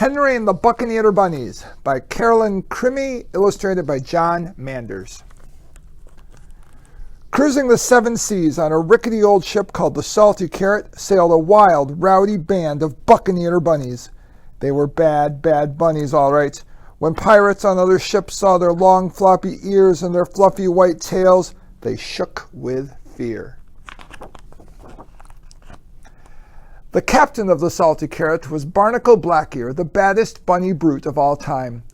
Henry and the Buccaneer Bunnies by Carolyn Crimmy, illustrated by John Manders. Cruising the seven seas on a rickety old ship called the Salty Carrot sailed a wild, rowdy band of Buccaneer bunnies. They were bad, bad bunnies, all right. When pirates on other ships saw their long, floppy ears and their fluffy white tails, they shook with fear. The captain of the Salty Carrot was Barnacle Blackear, the baddest bunny brute of all time.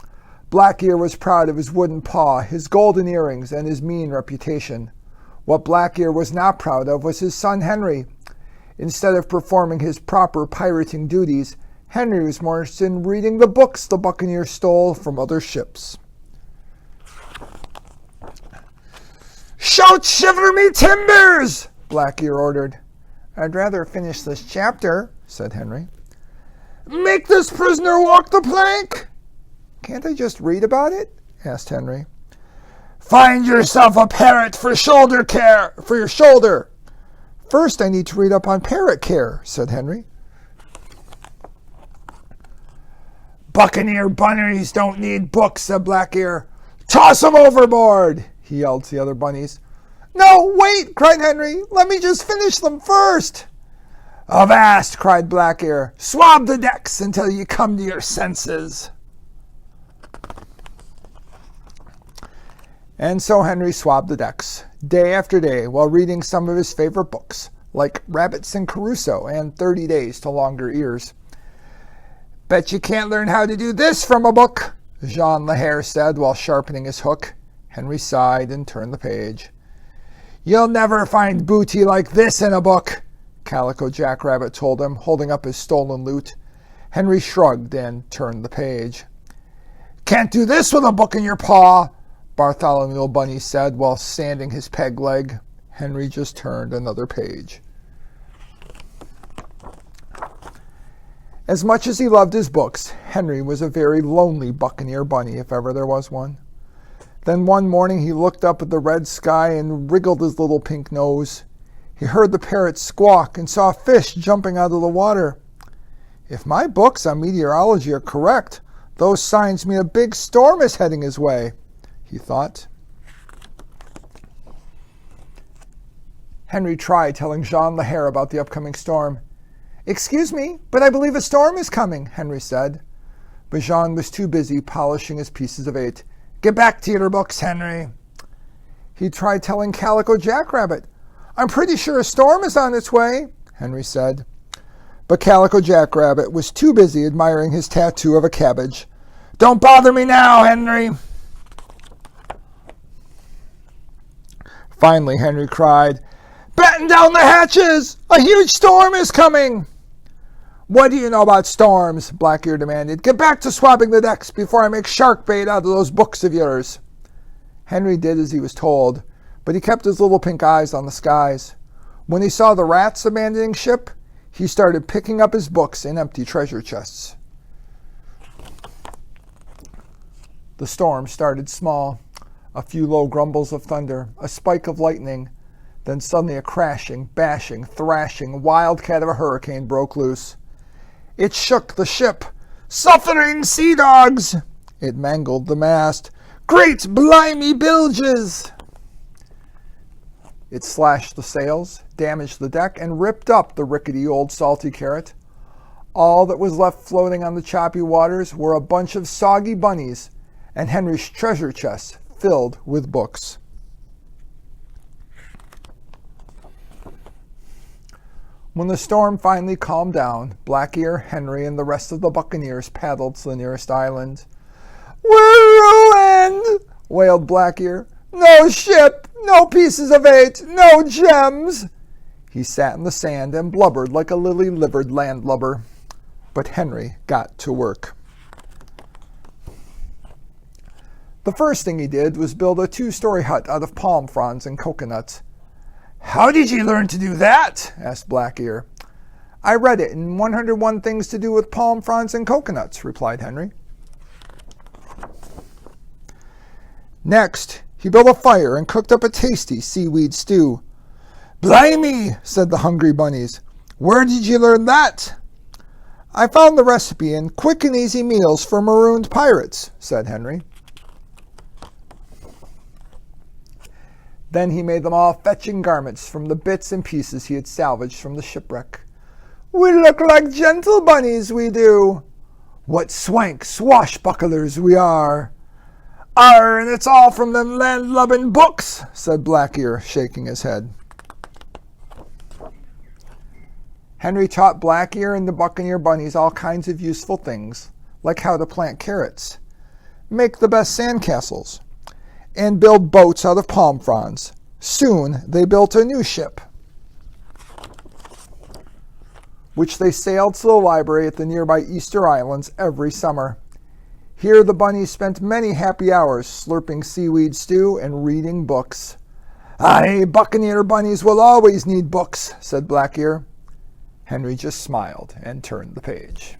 Blackear was proud of his wooden paw, his golden earrings, and his mean reputation. What Blackear was not proud of was his son Henry. Instead of performing his proper pirating duties, Henry was more interested in reading the books the Buccaneer stole from other ships. "Shout, shiver me timbers!" Blackear ordered. "I'd rather finish this chapter," said Henry. "Make this prisoner walk the plank." "Can't I just read about it?" asked Henry. "Find yourself a parrot for your shoulder. First, I need to read up on parrot care," said Henry. "Buccaneer bunnies don't need books," said Blackear. "Toss them overboard," he yelled to the other bunnies. "No, wait," cried Henry. "Let me just finish them first." "Avast," cried Blackear. "Swab the decks until you come to your senses." And so Henry swabbed the decks, day after day, while reading some of his favorite books, like Rabbits and Crusoe and 30 Days to Longer Ears. "Bet you can't learn how to do this from a book," Jean the Hare said while sharpening his hook. Henry sighed and turned the page. "You'll never find booty like this in a book," Calico Jackrabbit told him, holding up his stolen loot. Henry shrugged and turned the page. "Can't do this with a book in your paw," Bartholomew Bunny said while sanding his peg leg. Henry just turned another page. As much as he loved his books, Henry was a very lonely Buccaneer bunny, if ever there was one. Then one morning he looked up at the red sky and wriggled his little pink nose. He heard the parrot squawk and saw fish jumping out of the water. "If my books on meteorology are correct, those signs mean a big storm is heading his way," he thought. Henry tried telling Jean the Hare about the upcoming storm. "Excuse me, but I believe a storm is coming," Henry said. But Jean was too busy polishing his pieces of eight. "Get back to your books, Henry." He tried telling Calico Jackrabbit. "I'm pretty sure a storm is on its way," Henry said. But Calico Jackrabbit was too busy admiring his tattoo of a cabbage. "Don't bother me now, Henry." Finally, Henry cried, "Batten down the hatches! A huge storm is coming!" "What do you know about storms?" Blackear demanded. "Get back to swabbing the decks before I make shark bait out of those books of yours." Henry did as he was told, but he kept his little pink eyes on the skies. When he saw the rats abandoning ship, he started picking up his books in empty treasure chests. The storm started small. A few low grumbles of thunder, a spike of lightning, then suddenly a crashing, bashing, thrashing wildcat of a hurricane broke loose. It shook the ship. "Suffering sea dogs!" It mangled the mast. "Great blimey bilges!" It slashed the sails, damaged the deck, and ripped up the rickety old Salty Carrot. All that was left floating on the choppy waters were a bunch of soggy bunnies and Henry's treasure chest filled with books. When the storm finally calmed down, Blackear, Henry, and the rest of the Buccaneers paddled to the nearest island. "We're ruined!" wailed Blackear. "No ship, no pieces of eight, no gems!" He sat in the sand and blubbered like a lily-livered landlubber. But Henry got to work. The first thing he did was build a 2-story hut out of palm fronds and coconuts. "How did you learn to do that?" asked Blackear. "I read it in 101 Things to Do with Palm Fronds and Coconuts," replied Henry. Next, he built a fire and cooked up a tasty seaweed stew. "Blimey," said the hungry bunnies. "Where did you learn that?" I found the recipe in Quick and Easy Meals for Marooned Pirates, said Henry. Then he made them all fetching garments from the bits and pieces he had salvaged from the shipwreck. We look like gentle bunnies, we do. What swank swashbucklers we are. Arr, and it's all from them land-lubbing books, said Black-Ear, shaking his head. Henry taught Black-Ear and the Buccaneer bunnies all kinds of useful things, like how to plant carrots, make the best sandcastles, and build boats out of palm fronds. Soon they built a new ship, which they sailed to the library at the nearby Easter Islands every summer. Here the bunnies spent many happy hours slurping seaweed stew and reading books. Aye, Buccaneer bunnies will always need books, said Black-Ear. Henry just smiled and turned the page.